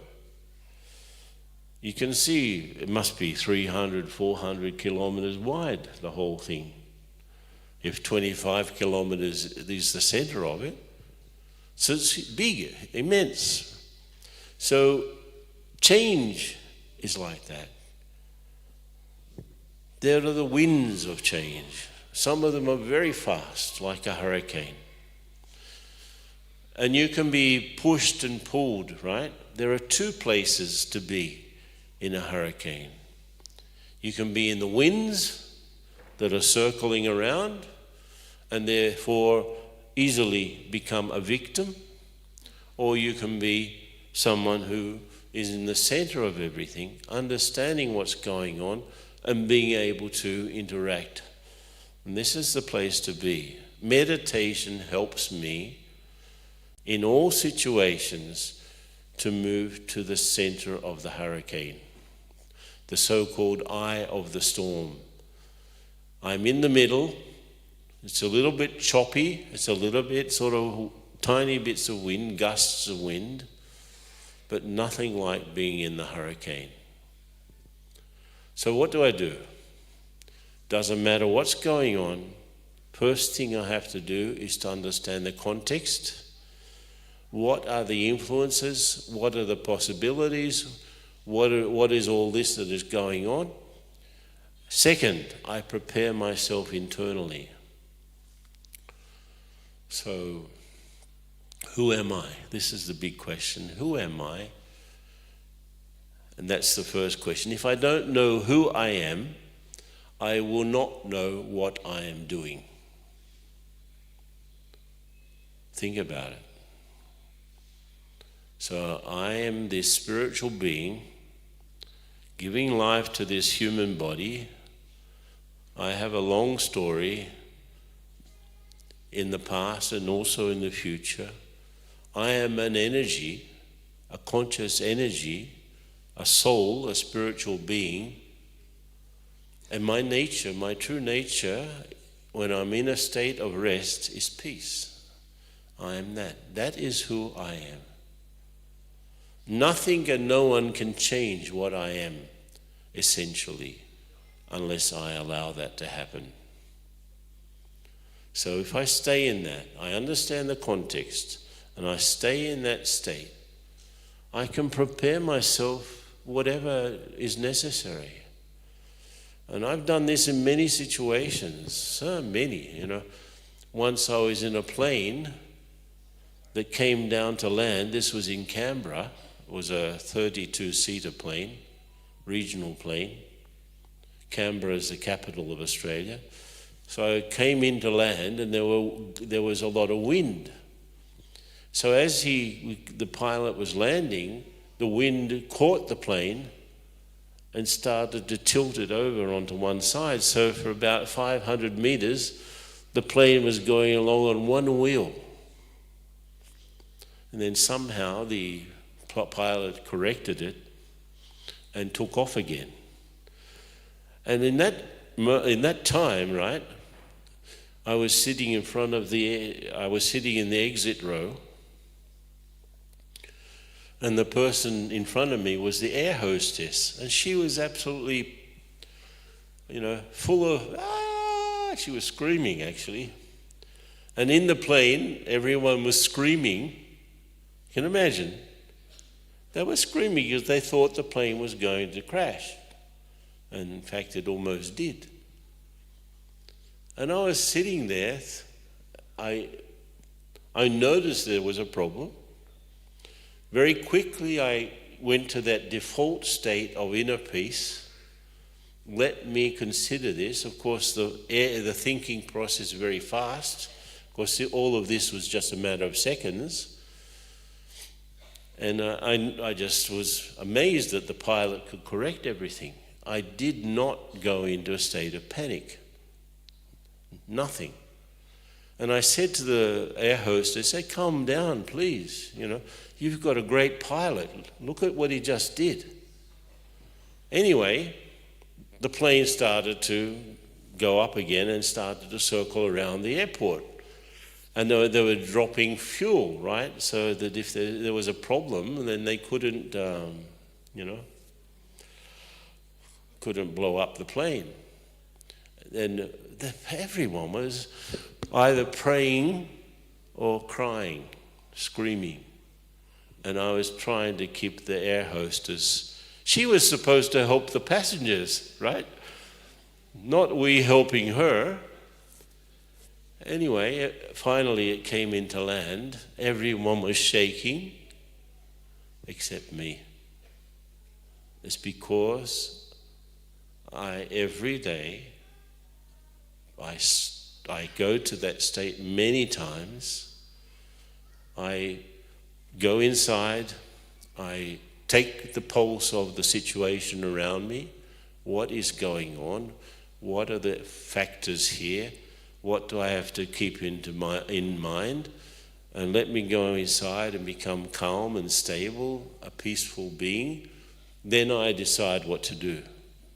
S4: you can see it must be 300, 400 kilometers wide, the whole thing. If 25 kilometers is the center of it. So it's big, immense. So change is like that. There are the winds of change. Some of them are very fast, like a hurricane. And you can be pushed and pulled, right? There are two places to be in a hurricane. You can be in the winds that are circling around and therefore easily become a victim, or you can be someone who is in the center of everything, understanding what's going on and being able to interact. And this is the place to be. Meditation helps me in all situations to move to the center of the hurricane, the so-called eye of the storm. I'm in the middle. It's a little bit choppy. It's a little bit sort of tiny bits of wind, gusts of wind. but nothing like being in the hurricane. So what do? Doesn't matter what's going on. First thing I have to do is to understand the context. What are the influences? What are the possibilities? What is all this that is going on? Second, I prepare myself internally. So, who am I? This is the big question. Who am I? And that's the first question. If I don't know who I am, I will not know what I am doing. Think about it. So I am this spiritual being giving life to this human body. I have a long story in the past and also in the future. I am an energy, a conscious energy, a soul, a spiritual being. And my nature, my true nature, when I'm in a state of rest, is peace. I am that. That is who I am. Nothing and no one can change what I am, essentially, unless I allow that to happen. So if I stay in that, I understand the context, and I stay in that state, I can prepare myself whatever is necessary. And I've done this in many situations, so many, Once I was in a plane that came down to land. This was in Canberra. It was a 32-seater plane, regional plane. Canberra is the capital of Australia. So it came into land, and there was a lot of wind. So as the pilot was landing, the wind caught the plane and started to tilt it over onto one side. So for about 500 meters, the plane was going along on one wheel. And then somehow the pilot corrected it and took off again. And in that time, right, I was sitting in the exit row, and the person in front of me was the air hostess, and she was absolutely, full of, she was screaming actually. And in the plane, everyone was screaming. You can imagine. They were screaming because they thought the plane was going to crash. And in fact, it almost did. And I was sitting there. I noticed there was a problem. Very quickly, I went to that default state of inner peace. Let me consider this. Of course, the thinking process is very fast. Of course, all of this was just a matter of seconds. And I just was amazed that the pilot could correct everything. I did not go into a state of panic. Nothing. And I said to the air hostess, I said, calm down, please. You've got a great pilot. Look at what he just did. Anyway, the plane started to go up again and started to circle around the airport. And they were dropping fuel, right? So that if there was a problem, then they couldn't blow up the plane. And everyone was either praying or crying, screaming. And I was trying to keep the air hostess. She was supposed to help the passengers, right? Not we helping her. Anyway, finally it came into land. Everyone was shaking, except me. It's because every day, I go to that state many times. I go inside, I take the pulse of the situation around me. What is going on? What are the factors here? What do I have to keep in mind? And let me go inside and become calm and stable, a peaceful being. Then I decide what to do.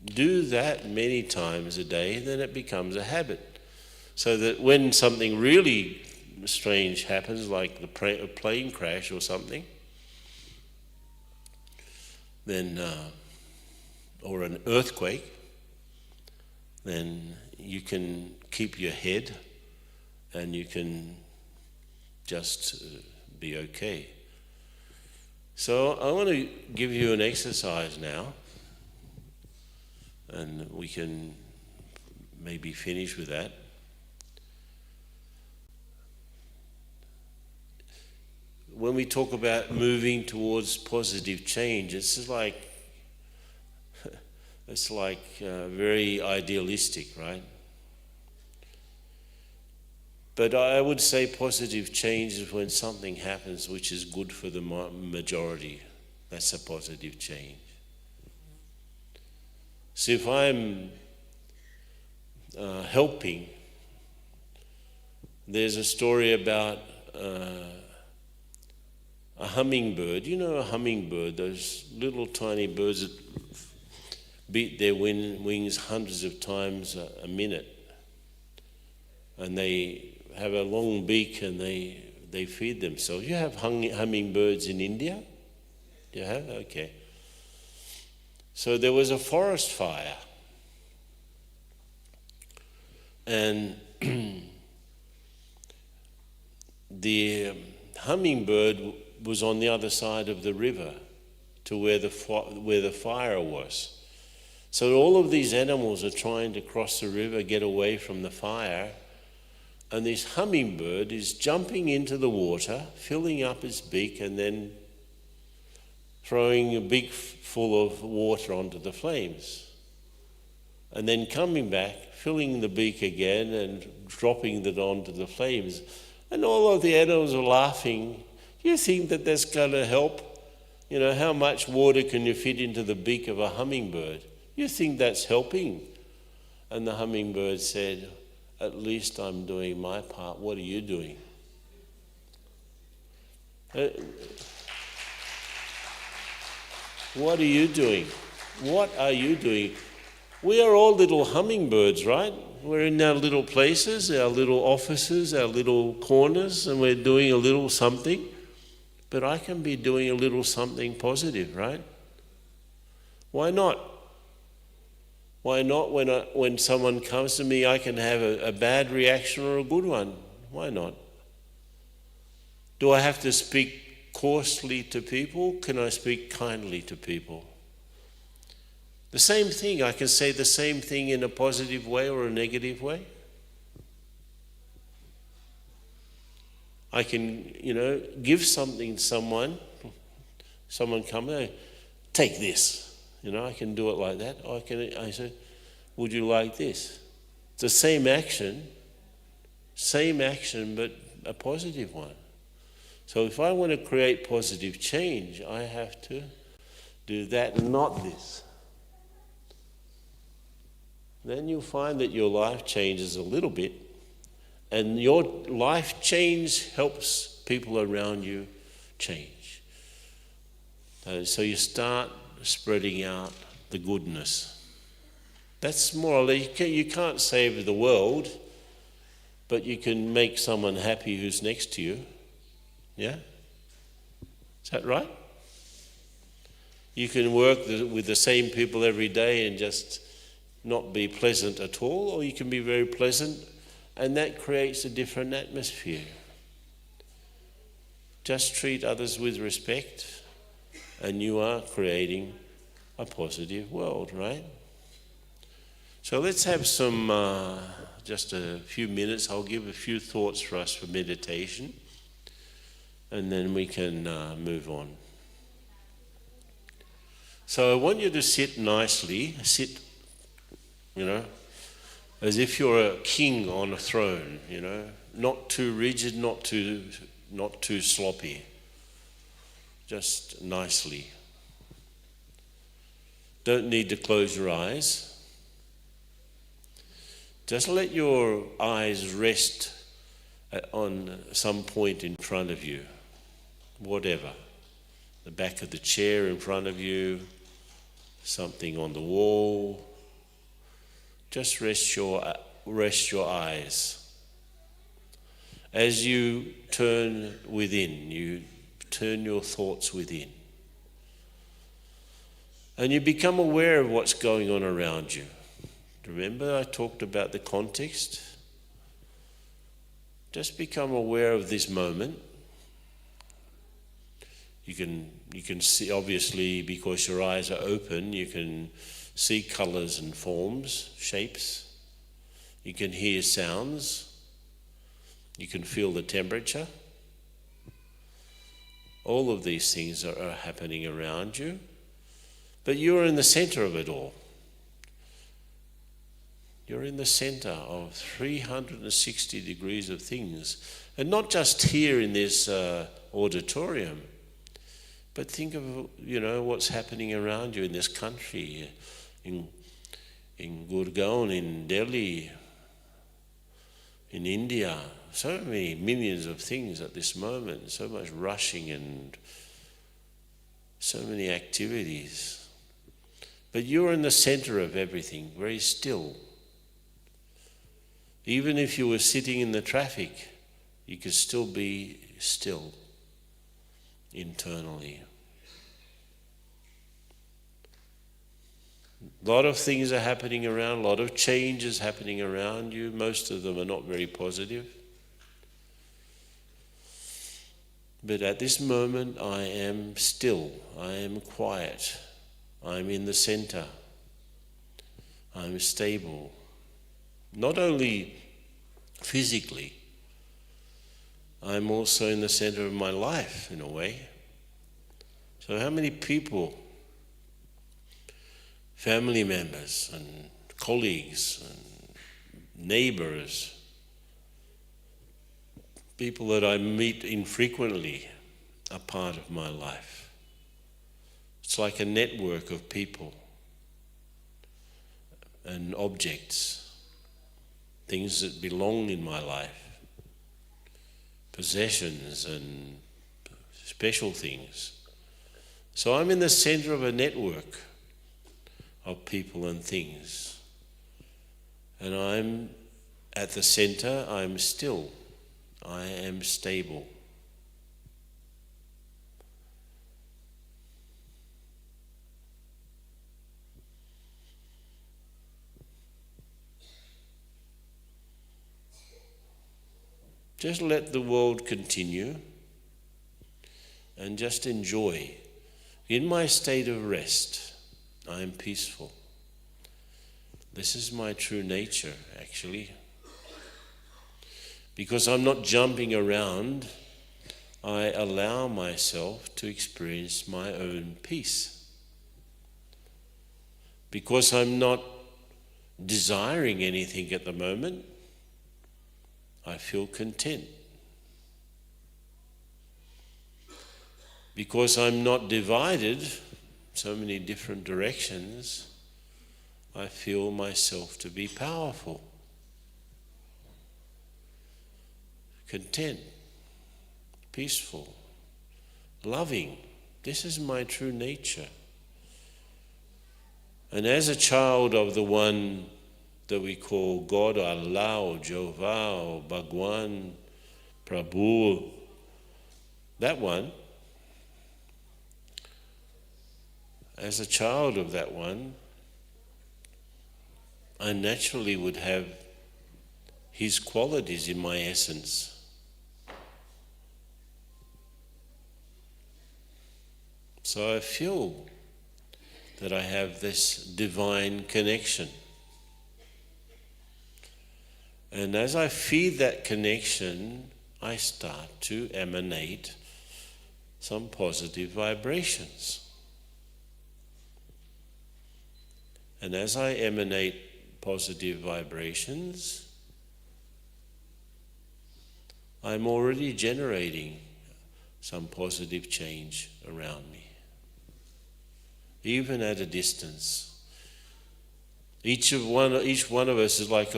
S4: Do that many times a day, then it becomes a habit. So that when something really strange happens, like a plane crash or something, then or an earthquake, then you can keep your head and you can just be okay. So I want to give you an exercise now, and we can maybe finish with that. When we talk about moving towards positive change, it's like very idealistic, right? But I would say positive change is when something happens which is good for the majority. That's a positive change. So if I'm helping, there's a story about a hummingbird. You know a hummingbird, those little tiny birds that beat their wings hundreds of times a minute. And they have a long beak and they feed themselves. You have hummingbirds in India? You have? Okay. So there was a forest fire. And the hummingbird was on the other side of the river to where the fire was. So all of these animals are trying to cross the river, get away from the fire, and this hummingbird is jumping into the water, filling up its beak, and then throwing a beak full of water onto the flames. And then coming back, filling the beak again and dropping it onto the flames. And all of the animals are laughing. You think that that's going to help? You know, how much water can you fit into the beak of a hummingbird? You think that's helping? And the hummingbird said, at least I'm doing my part. What are you doing? What are you doing? What are you doing? We are all little hummingbirds, right? We're in our little places, our little offices, our little corners, and we're doing a little something. But I can be doing a little something positive, right? Why not? Why not when someone comes to me, I can have a bad reaction or a good one? Why not? Do I have to speak coarsely to people? Can I speak kindly to people? The same thing, I can say the same thing in a positive way or a negative way. I can, give something to someone come there, take this. I can do it like that. I say, would you like this? It's the same action, but a positive one. So if I want to create positive change, I have to do that and not this. Then you'll find that your life changes a little bit, and your life change helps people around you change. So you start spreading out the goodness. That's more or less, you can't save the world, but you can make someone happy who's next to you. Yeah? Is that right? You can work with the same people every day and just not be pleasant at all, or you can be very pleasant, and that creates a different atmosphere. Just treat others with respect, and you are creating a positive world, right? So let's have just a few minutes. I'll give a few thoughts for us for meditation, and then we can move on. So I want you to sit nicely, as if you're a king on a throne, not too rigid, not too sloppy, just nicely. Don't need to close your eyes. Just let your eyes rest on some point in front of you, whatever. The back of the chair in front of you, something on the wall. Just rest your eyes. As you turn within, you turn your thoughts within. And you become aware of what's going on around you. Remember I talked about the context? Just become aware of this moment. You can see, obviously, because your eyes are open, you can see colours and forms, shapes. You can hear sounds. You can feel the temperature. All of these things are happening around you. But you're in the centre of it all. You're in the centre of 360 degrees of things. And not just here in this auditorium, but think of, what's happening around you in this country, in Gurgaon, in Delhi, in India. So many millions of things at this moment, so much rushing and so many activities. But you're in the centre of everything, very still. Even if you were sitting in the traffic, you could still be still internally. A lot of things are happening around, a lot of changes happening around you. Most of them are not very positive. But at this moment, I am still, I am quiet, I'm in the center, I'm stable. Not only physically, I'm also in the center of my life in a way. So how many people, family members and colleagues and neighbors, people that I meet infrequently are part of my life. It's like a network of people and objects, things that belong in my life, possessions and special things. So I'm in the center of a network of people and things. And I'm at the center, I'm still, I am stable. Just let the world continue and just enjoy. In my state of rest, I am peaceful. This is my true nature, actually. Because I'm not jumping around, I allow myself to experience my own peace. Because I'm not desiring anything at the moment, I feel content. Because I'm not divided so many different directions, I feel myself to be powerful, content, peaceful, loving. This is my true nature. And as a child of the one that we call God, Allah, or Jehovah, or Bhagwan, Prabhu, that one, as a child of that one, I naturally would have his qualities in my essence. So I feel that I have this divine connection. And as I feed that connection, I start to emanate some positive vibrations. And as I emanate positive vibrations, I'm already generating some positive change around me, even at a distance. Each one of us is like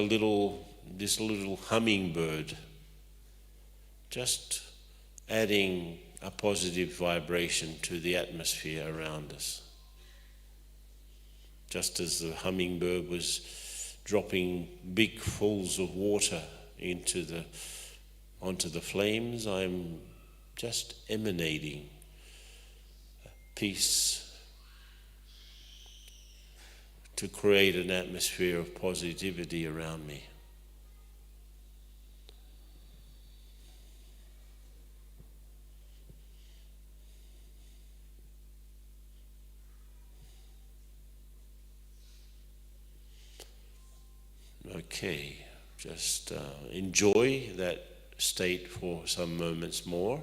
S4: this little hummingbird, just adding a positive vibration to the atmosphere around us. Just as the hummingbird was dropping big falls of water onto the flames, I'm just emanating peace, to create an atmosphere of positivity around me. Okay, just enjoy that state for some moments more.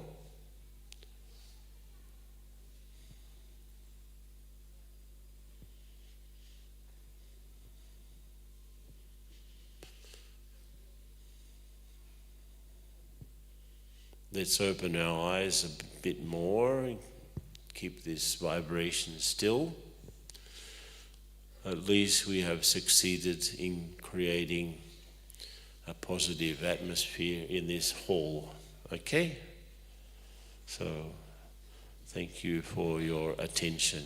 S4: Let's open our eyes a bit more, keep this vibration still. At least we have succeeded in creating a positive atmosphere in this hall, okay? So, thank you for your attention.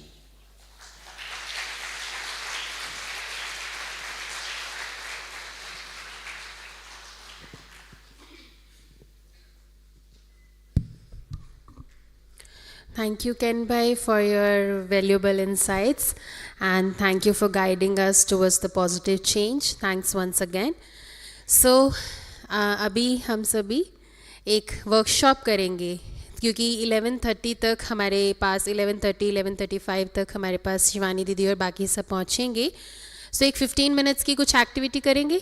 S3: Thank you, Ken Bhai, for your valuable insights, and thank you for guiding us towards the positive change. Thanks once again. So, अभी हम सभी एक workshop करेंगे क्योंकि 11:30 तक हमारे पास 11:30, 11:35 तक हमारे पास शिवानी दीदी और बाकी सब पहुँचेंगे. सो एक 15 मिनट्स की कुछ एक्टिविटी करेंगे.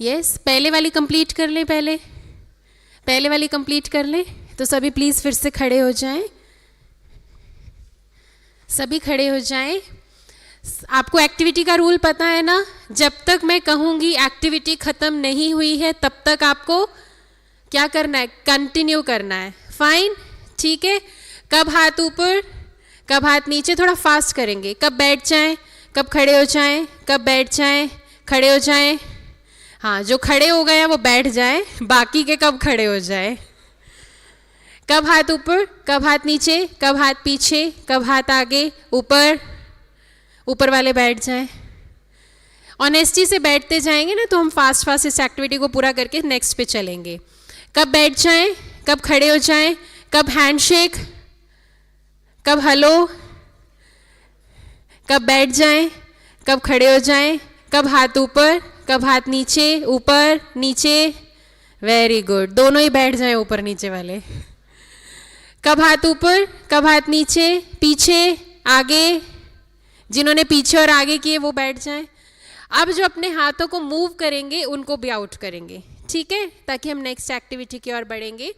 S3: यस, पहले वाली कंप्लीट कर लें. पहले वाली कंप्लीट कर लें. तो सभी प्लीज़ फिर से खड़े हो जाएं. सभी खड़े हो जाएं. आपको एक्टिविटी का रूल पता है ना? जब तक मैं कहूँगी एक्टिविटी ख़त्म नहीं हुई है तब तक आपको क्या करना है? कंटिन्यू करना है. फाइन, ठीक है. कब हाथ ऊपर, कब हाथ नीचे, थोड़ा फास्ट करेंगे. कब बैठ जाएं, कब खड़े हो जाएं, कब बैठ जाएं, खड़े हो जाएं. हाँ, जो खड़े हो गए हैं वो बैठ जाएं, बाकी के कब खड़े हो जाएं. कब हाथ ऊपर, कब हाथ नीचे, कब हाथ पीछे, कब हाथ आगे, ऊपर वाले बैठ जाएं. ऑनेस्टी से बैठते जाएंगे ना तो हम फास्ट इस एक्टिविटी को पूरा करके नेक्स्ट पे चलेंगे. कब बैठ जाएं, कब खड़े हो जाएं, कब हैंडशेक, कब हेलो, कब बैठ जाएं, कब खड़े हो जाएं, कब हाथ ऊपर, कब हाथ नीचे, ऊपर नीचे. Very good. दोनों ही बैठ जाएं, ऊपर नीचे वाले. कब हाथ ऊपर, कब हाथ नीचे, पीछे आगे. जिन्होंने पीछे और आगे किए वो बैठ जाएं. अब जो अपने हाथों को मूव करेंगे उनको भी आउट करेंगे, ठीक है, ताकि हम नेक्स्ट एक्टिविटी की ओर बढ़ेंगे.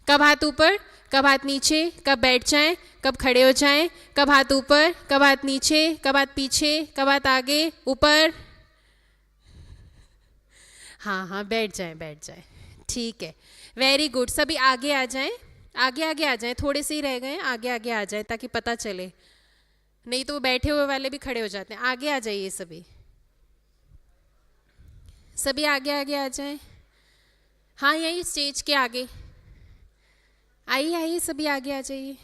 S3: कब हाथ ऊपर, कब हाथ नीचे, कब बैठ जाएं, कब खड़े हो जाएं, कब हाथ ऊपर, कब हाथ नीचे, कब हाथ पीछे, कब हाथ आगे, ऊपर. हाँ, बैठ जाएं. ठीक है, वेरी गुड. सभी आगे आ जाएं, आगे आ जाएं. थोड़े से ही रह गए, आगे आ जाएं ताकि पता चले, नहीं तो वो बैठे हुए वाले भी खड़े हो जाते हैं. आगे आ जाइए सभी आगे आ जाएं. हाँ, यही स्टेज के आगे आइए, सभी आगे आ जाइए.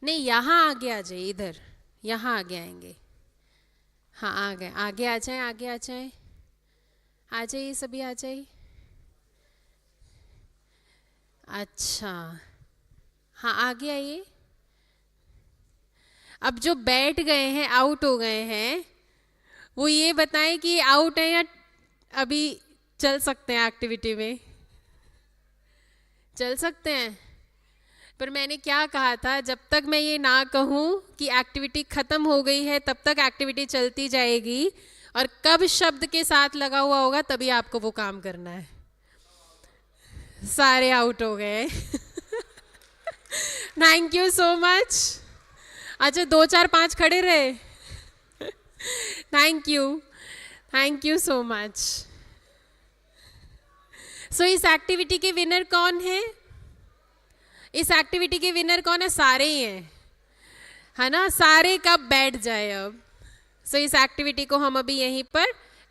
S3: नहीं, यहाँ आगे आ जाइए, इधर यहाँ आगे आएंगे. हाँ, आ गए. आगे आ जाएं. आ जाइए, सभी आ जाइए. अच्छा, हाँ, आगे आइए. अब जो बैठ गए हैं, आउट हो गए हैं, वो ये बताएं कि आउट है या अभी चल सकते हैं एक्टिविटी में. चल सकते हैं. पर मैंने क्या कहा था, जब तक मैं ये ना कहूँ कि एक्टिविटी ख़त्म हो गई है तब तक एक्टिविटी चलती जाएगी, और कब शब्द के साथ लगा हुआ होगा तभी आपको वो काम करना है. सारे आउट हो गए. Thank you so much. अच्छा, 2 4 5 खड़े रहे. Thank you so much. So इस एक्टिविटी के विनर कौन है? इस एक्टिविटी के विनर कौन है? सारे ही हैं, है ना? सारे कब बैठ जाए अब. सो इस एक्टिविटी को हम अभी यहीं पर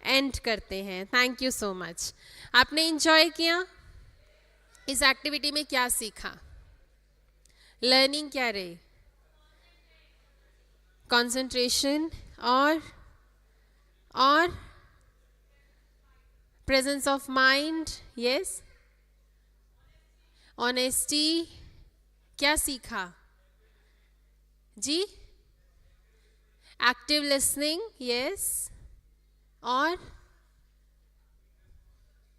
S3: एंड करते हैं. Thank you so much. आपने इंजॉय किया? इस एक्टिविटी में क्या सीखा? लर्निंग क्या रही? कंसंट्रेशन और presence of mind. Yes. Honesty. क्या सीखा जी? Active listening, yes,